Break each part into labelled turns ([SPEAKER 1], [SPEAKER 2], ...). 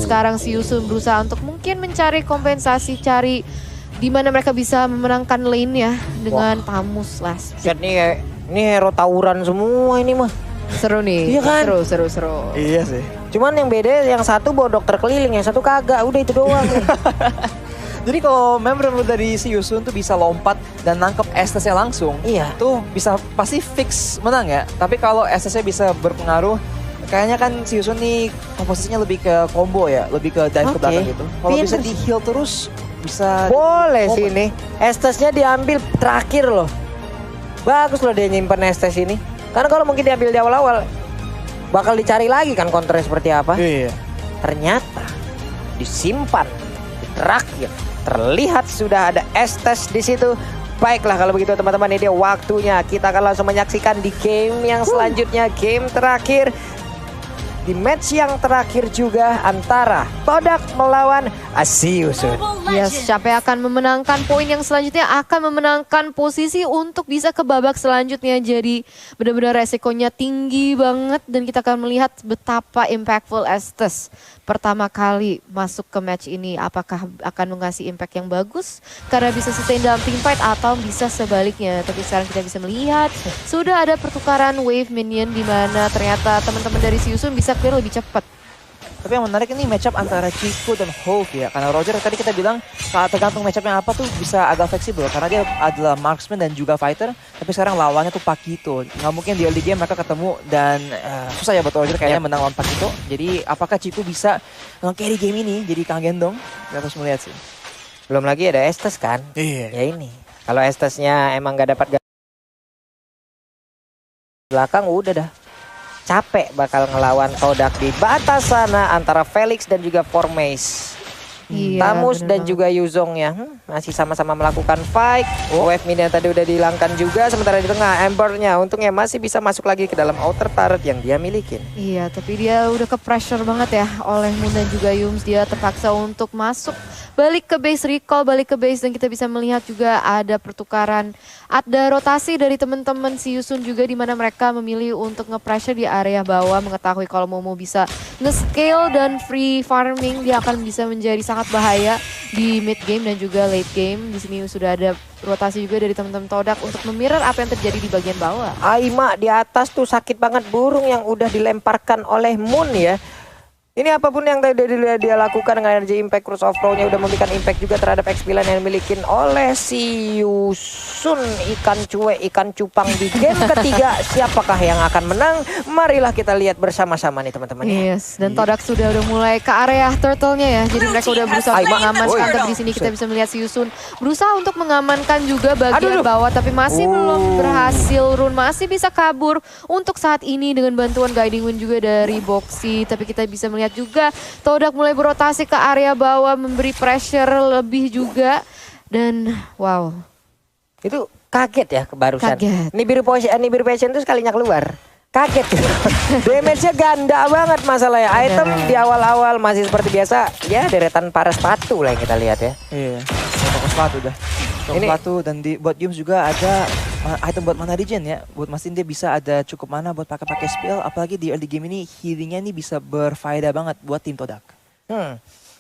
[SPEAKER 1] sekarang si Yusun berusaha untuk mungkin mencari kompensasi, cari di mana mereka bisa memenangkan lane-nya dengan Tamus last.
[SPEAKER 2] Set nih, ini hero tawuran semua ini mah.
[SPEAKER 1] Seru nih,
[SPEAKER 2] Iya kan?
[SPEAKER 1] seru.
[SPEAKER 3] Iya sih.
[SPEAKER 2] Cuman yang beda yang satu bawa dokter keliling, yang satu kagak. Udah itu doang.
[SPEAKER 3] Jadi kalau member dari si Yusun tuh bisa lompat dan nangkep Estes-nya langsung,
[SPEAKER 2] Iya.
[SPEAKER 3] tuh bisa pasti fix menang ya. Tapi kalau Estes-nya bisa berpengaruh, kayaknya kan si Yusun nih komposisinya lebih ke combo ya, lebih ke dive ke
[SPEAKER 2] Oke.
[SPEAKER 3] belakang gitu. Kalau bisa
[SPEAKER 2] Pinter.
[SPEAKER 3] di heal terus, bisa
[SPEAKER 2] Boleh
[SPEAKER 3] Oh,
[SPEAKER 2] sih ini. Estesnya diambil terakhir loh. Bagus loh dia nyimpen Estes ini. Karena kalau mungkin diambil di awal-awal, bakal dicari lagi kan counternya seperti apa.
[SPEAKER 3] Iya.
[SPEAKER 2] Ternyata disimpan di terakhir. Terlihat sudah ada Estes di situ. Baiklah kalau begitu teman-teman, ini dia waktunya. Kita akan langsung menyaksikan di game yang selanjutnya. Game terakhir. Di match yang terakhir juga antara Todak melawan Asiusun.
[SPEAKER 1] Yes, siapa yang akan memenangkan poin yang selanjutnya akan memenangkan posisi untuk bisa ke babak selanjutnya. Jadi benar-benar resikonya tinggi banget dan kita akan melihat betapa impactful Estes pertama kali masuk ke match ini. Apakah akan mengasih impact yang bagus karena bisa sustain dalam team fight atau bisa sebaliknya. Tapi sekarang kita bisa melihat sudah ada pertukaran wave minion di mana ternyata teman-teman dari Siusun bisa clear lebih cepat.
[SPEAKER 3] Tapi yang menarik ini matchup antara Chico dan Hove ya. Karena Roger tadi kita bilang tergantung matchupnya apa tuh bisa agak fleksibel. Karena dia adalah marksman dan juga fighter. Tapi sekarang lawannya tuh Pakito. Nggak mungkin di early game mereka ketemu dan susah ya buat Roger kayaknya menang lawan Pakito. Jadi apakah Chico bisa nge-carry game ini jadi Kang Gendong? Kita harus melihat sih.
[SPEAKER 2] Belum lagi ada Estes kan?
[SPEAKER 3] Iya.
[SPEAKER 2] Ya ini. Kalau Estesnya emang gak dapat belakang udah dah. Capek bakal ngelawan Todak di batas sana antara Felix dan juga Formace.
[SPEAKER 1] Iya,
[SPEAKER 2] Tamus
[SPEAKER 1] bener
[SPEAKER 2] dan
[SPEAKER 1] banget.
[SPEAKER 2] juga Yuzong ya masih sama-sama melakukan fight. Wave minion tadi udah dihilangkan juga. Sementara di tengah Embernya untungnya masih bisa masuk lagi ke dalam outer turret yang dia milikin.
[SPEAKER 1] Iya, tapi dia udah ke pressure banget ya oleh Moon dan juga Yums. Dia terpaksa untuk masuk, balik ke base, recall balik ke base. Dan kita bisa melihat juga ada pertukaran, ada rotasi dari teman-teman si Yusun juga di mana mereka memilih untuk nge-pressure di area bawah. Mengetahui kalau Momo bisa nge-scale dan free farming, dia akan bisa menjadi sangat bahaya di mid game dan juga late game. Di sini sudah ada rotasi juga dari teman-teman Todak untuk memirror apa yang terjadi di bagian bawah.
[SPEAKER 2] Aima di atas tuh sakit banget burung yang udah dilemparkan oleh Moon ya. Ini apapun yang tadi dia lakukan dengan energy impact cross off row-nya udah memberikan impact juga terhadap XP line yang dimiliki oleh si Yusun. Ikan cuek, ikan cupang di game ketiga. Siapakah yang akan menang? Marilah kita lihat bersama-sama nih teman-teman.
[SPEAKER 1] Yes, dan Todak sudah mulai ke area turtle-nya ya. Jadi mereka udah berusaha untuk mengamankan. Tapi di sini kita bisa melihat si Yusun berusaha untuk mengamankan juga bagian bawah, tapi masih belum berhasil. Run masih bisa kabur untuk saat ini dengan bantuan guiding wind juga dari Boxy. Tapi kita bisa melihat juga Todak mulai berotasi ke area bawah, memberi pressure lebih juga. Dan wow,
[SPEAKER 2] Itu kaget ya kebarusan.
[SPEAKER 1] Kaget.
[SPEAKER 2] Nibiru Passion itu sekalinya keluar. Kaget. Damage-nya ganda banget masalahnya. Item di awal-awal masih seperti biasa. Ya deretan para sepatu lah yang kita lihat ya.
[SPEAKER 3] Iya. Toko sepatu dah. Toko
[SPEAKER 2] Ini-
[SPEAKER 3] sepatu dan buat Yums juga ada item buat mana regen ya. Buat mastiin dia bisa ada cukup mana buat pakai spell. Apalagi di early game ini healingnya ini bisa berfaedah banget buat tim Todak.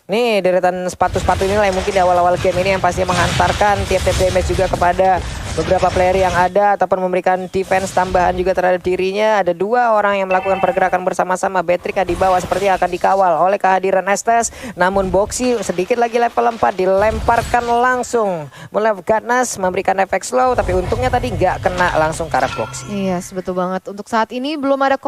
[SPEAKER 2] Nih deretan sepatu-sepatu inilah yang mungkin di awal-awal game ini yang pasti menghantarkan tiap-tiap damage juga kepada beberapa player yang ada ataupun memberikan defense tambahan juga terhadap dirinya. Ada dua orang yang melakukan pergerakan bersama-sama. Betrika di bawah seperti akan dikawal oleh kehadiran Estes. Namun Boxy sedikit lagi level 4 dilemparkan langsung. Mulai Gatnas memberikan efek slow tapi untungnya tadi nggak kena langsung ke arah Boxy.
[SPEAKER 1] yes, betul banget. Untuk saat ini belum ada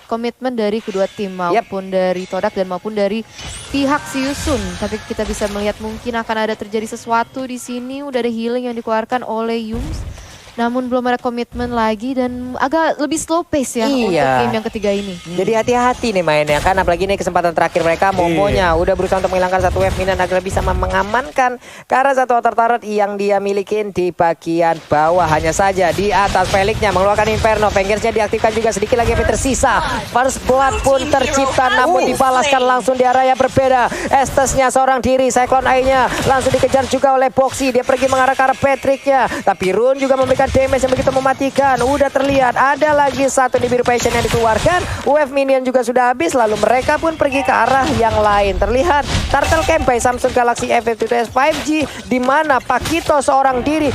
[SPEAKER 1] komitmen dari kedua tim maupun dari Todak dan maupun dari pihak si Yusun. Tapi kita bisa melihat mungkin akan ada terjadi sesuatu di sini. Udah ada healing yang dikeluarkan oleh Yums. Namun belum ada komitmen lagi dan agak lebih slow pace ya untuk game yang ketiga ini.
[SPEAKER 2] Jadi hati-hati nih mainnya kan, apalagi ini kesempatan terakhir mereka. Momonya udah berusaha untuk menghilangkan satu wave minion agar bisa mengamankan ke arah satu outer turret yang dia milikin di bagian bawah. Hanya saja di atas Felixnya mengeluarkan Inferno. Vengeance-nya diaktifkan juga, sedikit lagi yang tersisa. First blood pun tercipta namun dibalaskan langsung di area yang berbeda. Estes-nya seorang diri, Cyclone Eye-nya langsung dikejar juga oleh Boxy. Dia pergi mengarah ke arah Patrick-nya. Tapi Rune juga memberikan damage yang begitu mematikan. Udah terlihat ada lagi satu di biru passion yang dikeluarkan. Wave minion juga sudah habis, lalu mereka pun pergi ke arah yang lain. Terlihat Turtle Camp by Samsung Galaxy F52s 5G, di mana Pakito seorang diri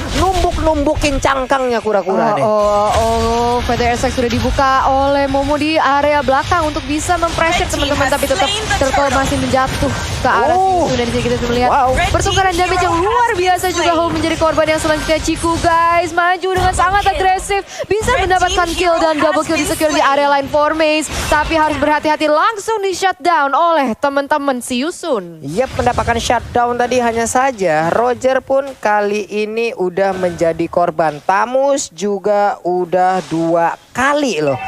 [SPEAKER 2] numbukin cangkangnya kura-kura nih.
[SPEAKER 1] VTRX sudah dibuka oleh Momo di area belakang untuk bisa mempressure teman-teman, tapi tetap Turtle masih menjatuh ke arah situ. Dan di sini kita bisa melihat pertukaran damage yang luar biasa juga. Home menjadi korban yang selanjutnya. Ciku guys maju dengan sangat agresif, bisa mendapatkan kill dan double kill di secure di area line for Maze, tapi harus berhati-hati, langsung di shutdown oleh teman-teman si Yusun.
[SPEAKER 2] Yap, mendapatkan shutdown tadi. Hanya saja Roger pun kali ini udah menjadi korban. Tamus juga udah 2 kali loh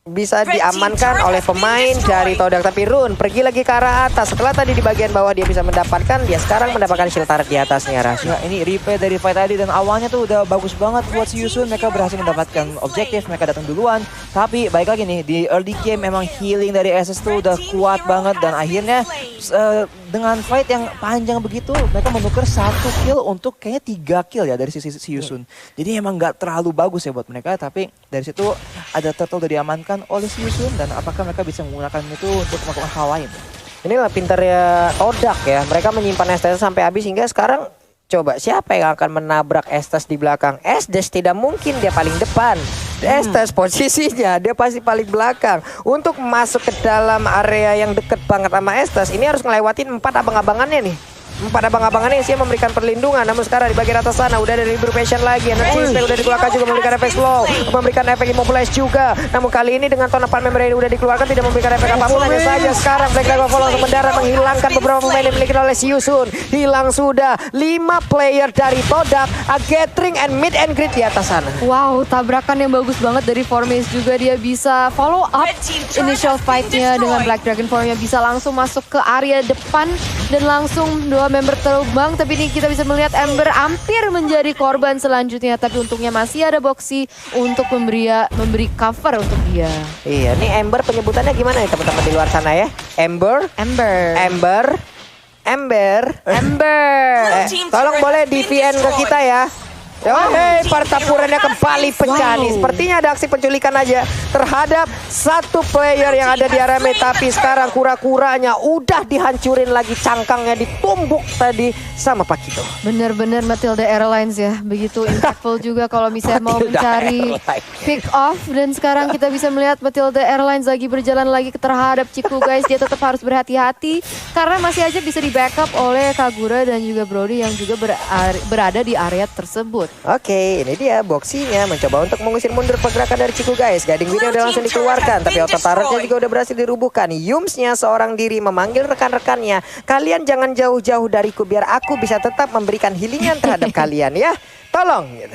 [SPEAKER 2] bisa diamankan oleh pemain dari Todak, tapi Rune pergi lagi ke arah atas. Setelah tadi di bagian bawah dia bisa mendapatkan, dia sekarang mendapatkan shield turret di atasnya.
[SPEAKER 3] Ya, ini replay dari fight tadi dan awalnya tuh udah bagus banget buat si Yusun. Mereka berhasil mendapatkan objektif, mereka datang duluan. Tapi baik lagi nih, di early game memang healing dari SS tuh udah kuat banget. Dan akhirnya dengan fight yang panjang begitu, mereka menukar 1 kill untuk kayaknya 3 kill ya dari sisi si Yusun. Jadi emang nggak terlalu bagus ya buat mereka. Tapi dari situ ada turtle udah diamankan oleh si Yusun, dan apakah mereka bisa menggunakan itu untuk melakukan hal lain?
[SPEAKER 2] Inilah pintarnya Todak ya. Mereka menyimpan Estes sampai habis hingga sekarang. Coba siapa yang akan menabrak Estes di belakang? Estes tidak mungkin dia paling depan. Estes posisinya dia pasti paling belakang. Untuk masuk ke dalam area yang deket banget sama Estes, ini harus ngelewatin 4 abang-abangannya nih. 4 abang-abangannya sih memberikan perlindungan. Namun sekarang di bagian atas sana udah ada River Passion lagi. Energy Spell udah dikeluarkan juga, memberikan efek slow, memberikan efek immobilize juga. Namun kali ini dengan tonapan member ini udah dikeluarkan, tidak memberikan efek apapun. Hanya saja sekarang Black Dragon Fall langsung mendarat, menghilangkan beberapa pemain yang dimiliki oleh si Yusun. Hilang sudah 5 player dari Todak, a gathering and mid and grid di atas sana.
[SPEAKER 1] Wow, tabrakan yang bagus banget dari Formace juga. Dia bisa follow up initial fight-nya dengan Black Dragon Formnya, bisa langsung masuk ke area depan dan langsung 2 member terbang. Tapi ini kita bisa melihat Ember hampir menjadi korban selanjutnya, tapi untungnya masih ada Boxy untuk memberi cover untuk dia.
[SPEAKER 2] Iya, nih Ember penyebutannya gimana nih teman-teman di luar sana ya? Ember. Tolong boleh di VN ke kita ya. Pertempurannya kembali pecah nih. Sepertinya ada aksi penculikan aja terhadap satu player yang ada di area mid. Tapi sekarang kura-kuranya udah dihancurin lagi, cangkangnya ditumbuk tadi sama Pakito.
[SPEAKER 1] Bener-bener Matilda Airlines ya. Begitu impactful juga kalau misalnya mau mencari pick off. Dan sekarang kita bisa melihat Matilda Airlines lagi berjalan lagi terhadap Ciku guys. Dia tetap harus berhati-hati karena masih aja bisa di backup oleh Kagura dan juga Brody yang juga berada di area tersebut.
[SPEAKER 2] Oke, ini dia Boxy-nya mencoba untuk mengusir mundur pergerakan dari Ciku guys. Guiding Wheel udah langsung dikeluarkan, tapi auto turret-nya juga udah berhasil dirubuhkan. Yums-nya seorang diri memanggil rekan-rekannya, kalian jangan jauh-jauh dariku biar aku bisa tetap memberikan healingan terhadap kalian ya. Tolong gitu.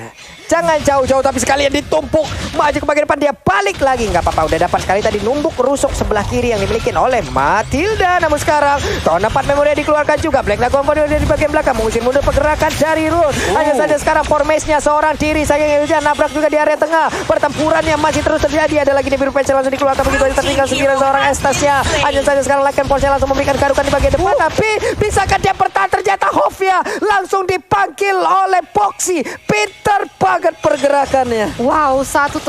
[SPEAKER 2] Jangan jauh-jauh tapi sekalian ditumpuk. Maju ke bagian depan, dia balik lagi. Nggak apa-apa, udah dapat sekali tadi numbuk rusuk sebelah kiri yang dimiliki oleh Matilda. Namun sekarang tonapan memori dikeluarkan juga. Black Dragon udah di bagian belakang mengusir mundur pergerakan dari Rune. Hanya saja sekarang formasinya seorang diri. Sayangnya hujan nabrak juga di area tengah. Pertempurannya masih terus terjadi. Ada lagi di biru pencil langsung dikeluarkan. Begitu aja tertinggal 9 seorang Estasnya. Hanya saja sekarang Laken Polsnya langsung memberikan garukan di bagian depan. Tapi bisakah dia bertahan? Ternyata Hofia langsung dipanggil oleh Boxy. Pinter banget pergerakannya.
[SPEAKER 1] Wow, 1-0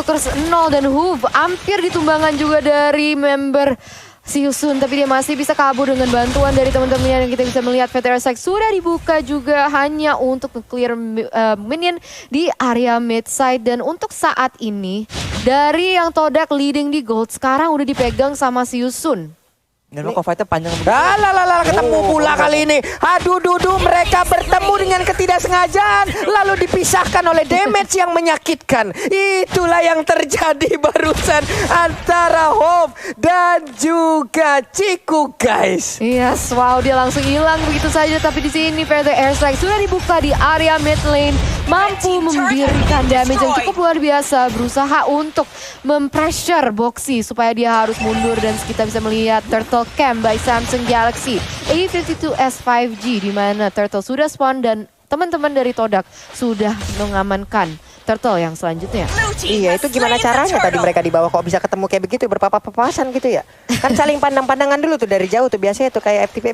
[SPEAKER 1] dan Hoof hampir ditumbangan juga dari member si Yusun, tapi dia masih bisa kabur dengan bantuan dari teman-temannya. Dan kita bisa melihat VTRX sudah dibuka juga hanya untuk nge-clear minion di area mid side. Dan untuk saat ini dari yang Todak leading di gold sekarang udah dipegang sama si Yusun.
[SPEAKER 3] Dan lo fight-nya panjang begitu.
[SPEAKER 2] Ketemu pula kali ini. Aduh, mereka bertemu dengan ketidaksengajaan. Lalu dipisahkan oleh damage yang menyakitkan. Itulah yang terjadi barusan antara Hope dan juga Ciku guys.
[SPEAKER 1] Yes, wow, dia langsung hilang begitu saja. Tapi di sini Further Airstrike sudah dibuka di area mid lane. Mampu memberikan damage yang cukup luar biasa. Berusaha untuk mempressure Boxy supaya dia harus mundur. Dan kita bisa melihat Turtle Camp by Samsung Galaxy A52s 5G, di mana Turtle sudah spawn dan teman-teman dari Todak sudah mengamankan Turtle yang selanjutnya.
[SPEAKER 2] Iya, itu gimana caranya tadi mereka di bawah kok bisa ketemu kayak begitu, berpapas-papasan gitu ya? Kan saling pandang-pandangan dulu tuh dari jauh tuh biasanya tuh kayak FTP.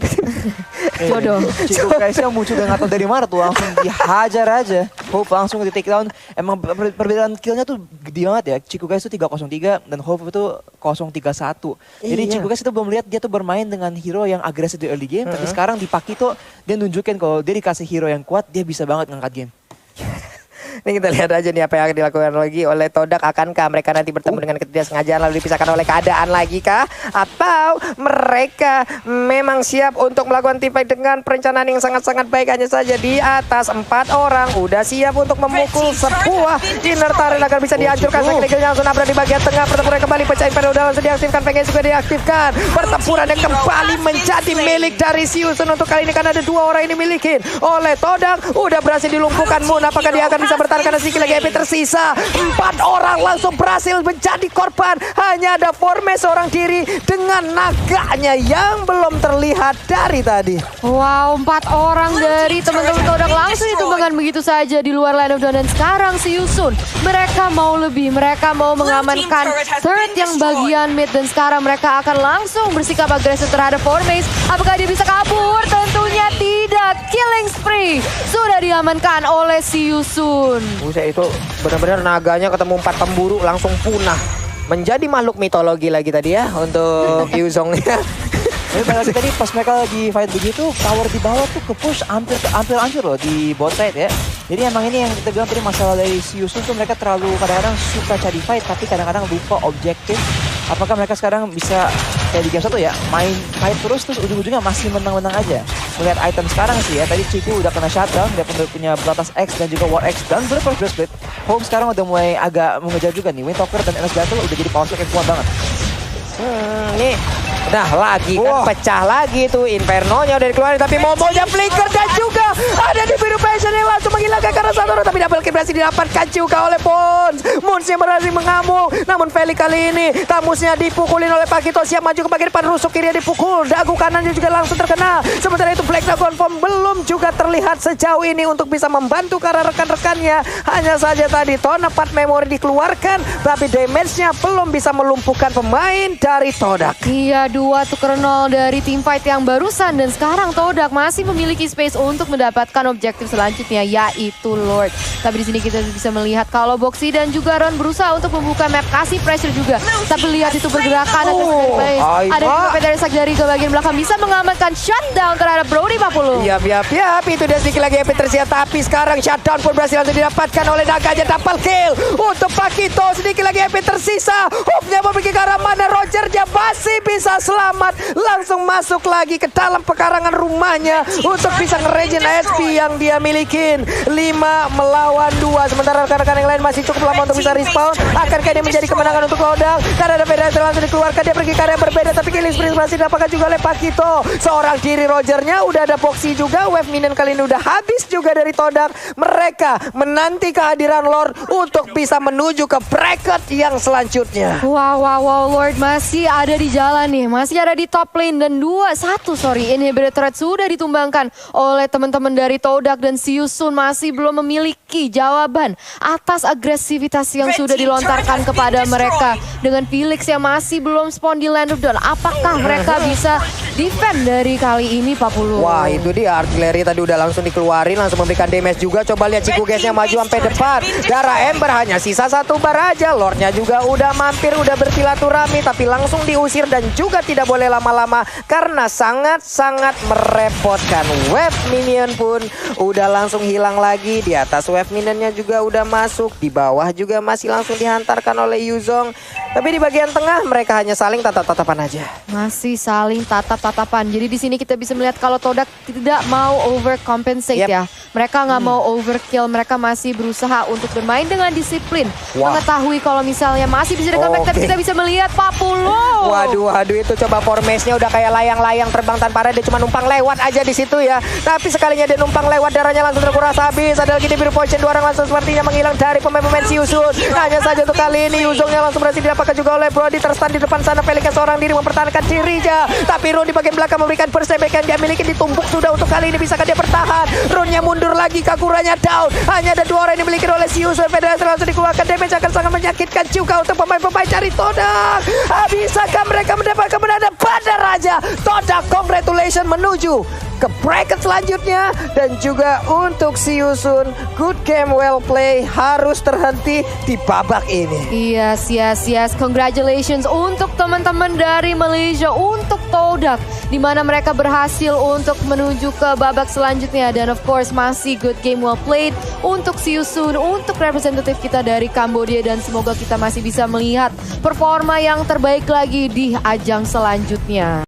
[SPEAKER 1] Jodoh.
[SPEAKER 3] Chico guysnya muncul dan nggak tahu dari mana tuh, langsung dihajar aja. Hope langsung di take down. Emang perbedaan killnya tuh gede banget ya. Chico guys itu 303 dan Hope itu 031. Jadi
[SPEAKER 2] Iya.
[SPEAKER 3] Chico guys itu belum lihat dia tuh bermain dengan hero yang agresif di early game. Tapi sekarang di Pakito dia nunjukin kalau dia dikasih hero yang kuat, dia bisa banget ngangkat game.
[SPEAKER 2] Ini kita lihat aja nih apa yang akan dilakukan lagi oleh Todak. Akankah mereka nanti bertemu dengan ketidaksengajaan lalu dipisahkan oleh keadaan lagi kah? Atau mereka memang siap untuk melakukan teamfight dengan perencanaan yang sangat-sangat baik, hanya saja di atas 4 orang udah siap untuk memukul sebuah inner turret agar bisa dihancurkan. Sakit langsung nabrak di bagian tengah, pertempuran kembali pecah, Imperial udah langsung diaktifkan, pengen juga diaktifkan. Pertempuran yang kembali menjadi milik dari Siusun untuk kali ini karena ada 2 orang ini milikin oleh Todak. Udah berhasil dilumpuhkan Moon, apakah dia akan bisa bertahan karena sedikit lagi HP tersisa. 4 orang langsung berhasil menjadi korban. Hanya ada Forme seorang diri dengan naganya yang belum terlihat dari tadi.
[SPEAKER 1] Wow, 4 orang dari teman-teman Todak langsung ditumbangkan begitu saja di luar line of down. Dan sekarang si Yusun, mereka mau lebih, mereka mau mengamankan third yang bagian mid. Dan sekarang mereka akan langsung bersikap agresif terhadap Formace. Apakah dia bisa kabur? Tentunya tidak. Killing spree sudah diamankan oleh si Yusun.
[SPEAKER 2] Buset, itu benar-benar naganya ketemu 4 pemburu langsung punah. Menjadi makhluk mitologi lagi tadi ya untuk Yuzongnya.
[SPEAKER 3] Tapi balik lagi tadi pas mereka lagi fight begitu, tower di bawah tuh ke-push hampir hancur loh di bot side ya. Jadi emang ini yang kita bilang tadi masalah dari si Yusun tuh, mereka terlalu kadang-kadang suka cari fight tapi kadang-kadang lupa objektif. Apakah mereka sekarang bisa kayak di game 1 ya, main fight terus ujung-ujungnya masih menang-menang aja. Melihat item sekarang sih ya, tadi Chico udah kena shutdown, dia punya Blatas X dan juga War X dan Burst Split. Hope sekarang udah mulai agak mengejar juga nih. Windtalker dan NS Battle udah jadi power spike yang kuat banget.
[SPEAKER 2] Nih Nah lagi kan pecah lagi tuh Inferno-nya udah dikeluarin, tapi Momo-nya flicker dan juga ada di biru passion yang langsung menghilangkan karena satu orang, tapi double kill berhasil didapatkan juga oleh Pons. Mons yang berhasil mengamuk, namun Feli kali ini tamusnya dipukulin oleh Pakito, siap maju ke bagian depan, rusuk kiri dipukul, dagu kanannya juga langsung terkena. Sementara itu Black Dragon Form belum juga terlihat sejauh ini untuk bisa membantu karena rekan-rekannya. Hanya saja tadi Tone Part Memory dikeluarkan, tapi damage-nya belum bisa melumpuhkan pemain dari Todak.
[SPEAKER 1] Iya, 2-0 dari team fight yang barusan, dan sekarang Todak masih memiliki space untuk mendapatkan objektif selanjutnya, yaitu Lord. Tapi di sini kita bisa melihat kalau Boxy dan juga Ron berusaha untuk membuka map, kasih pressure juga. Tapi lihat itu pergerakan ada juga dari Sagdari ke bagian belakang, bisa mengamankan shutdown terhadap Brody 50.
[SPEAKER 2] Yap, itu dia sedikit lagi MP tersiap, tapi sekarang shutdown pun berhasil langsung didapatkan oleh Naganya, double kill untuk Pakito. Sedikit lagi MP tersisa, Hope-nya mau pergi ke arah mana, Roger dia masih bisa selamat, langsung masuk lagi ke dalam pekarangan rumahnya untuk bisa nge-regen HP yang dia milikin. 5 melawan 2, sementara rekan-rekan yang lain masih cukup lama untuk bisa respawn. Akankah ini menjadi kemenangan untuk Lodang? Karena ada Federasi langsung dikeluarkan, dia pergi ke area berbeda, tapi killing spree masih didapatkan juga oleh Pakito. Seorang diri Rogernya udah ada Boxy juga, wave minion kali ini udah habis juga dari Todak. Mereka menanti kehadiran Lord untuk bisa menuju ke bracket yang selanjutnya.
[SPEAKER 1] Wow, Lord masih ada di jalan nih, masih ada di top lane, dan 2-1 inhibitor threat sudah ditumbangkan oleh teman-teman dari Todak, dan Siusun masih belum memiliki jawaban atas agresivitas yang sudah dilontarkan kepada mereka dengan Felix yang masih belum spawn di Land of Dawn. Apakah mereka bisa defend dari kali ini, Pak Pulu?
[SPEAKER 2] Wah, itu dia artileri tadi udah langsung dikeluarin, langsung memberikan damage juga. Coba lihat Ciku guysnya maju sampai depan. Darah Ember hanya sisa 1 bar aja. Lordnya juga udah mampir, udah bersilaturahmi, tapi langsung diusir dan juga tidak boleh lama-lama karena sangat-sangat merepotkan. Wave minion pun udah langsung hilang lagi. Di atas wave minionnya juga udah masuk. Di bawah juga masih langsung dihantarkan oleh Yuzong. Tapi di bagian tengah mereka hanya saling tatap-tatapan aja.
[SPEAKER 1] Masih saling tatap-tatapan. Jadi di sini kita bisa melihat kalau Todak tidak mau overcompensate ya. Mereka nggak mau overkill. Mereka masih berusaha untuk bermain dengan disiplin. Mengetahui kalau misalnya masih bisa di-comeback. Tapi kita bisa melihat Papulo.
[SPEAKER 2] Waduh, itu coba formasinya udah kayak layang-layang terbang tanpa arah. Dia cuma numpang lewat aja di situ ya. Tapi sekalinya dia numpang lewat, darahnya langsung terkuras habis. Ada lagi di biru potion, 2 orang langsung sepertinya menghilang dari pemain-pemain Siusun. Hanya saja untuk kali ini Yuzongnya langsung berhasil didapatkan juga oleh Brody. Terstand di depan sana, Pelika seorang diri mempertahankan dirinya. Tapi Rune di bagian belakang memberikan first damage yang dia miliki, ditumpuk sudah untuk kali ini. Bisakah dia bertahan? Runnya mundur lagi, Kakuranya down. Hanya ada 2 orang yang dimiliki oleh Siusun. Federasi langsung dikeluarkan, damage akan sangat menyakitkan juga untuk pemain-pemain dari Todak. Bisakah mereka mendapatkan kemenangan pada Raja? Todak, congratulations menuju ke bracket selanjutnya. Dan juga untuk Siusun, good game, well play, harus terhenti di babak ini.
[SPEAKER 1] Yes. Congratulations untuk teman-teman dari Malaysia, untuk Todak, di mana mereka berhasil untuk menuju ke babak selanjutnya. Dan of course masih good game, well played untuk Siusun, untuk representatif kita dari Kambodia. Dan semoga kita masih bisa melihat performa yang terbaik lagi di ajang selanjutnya.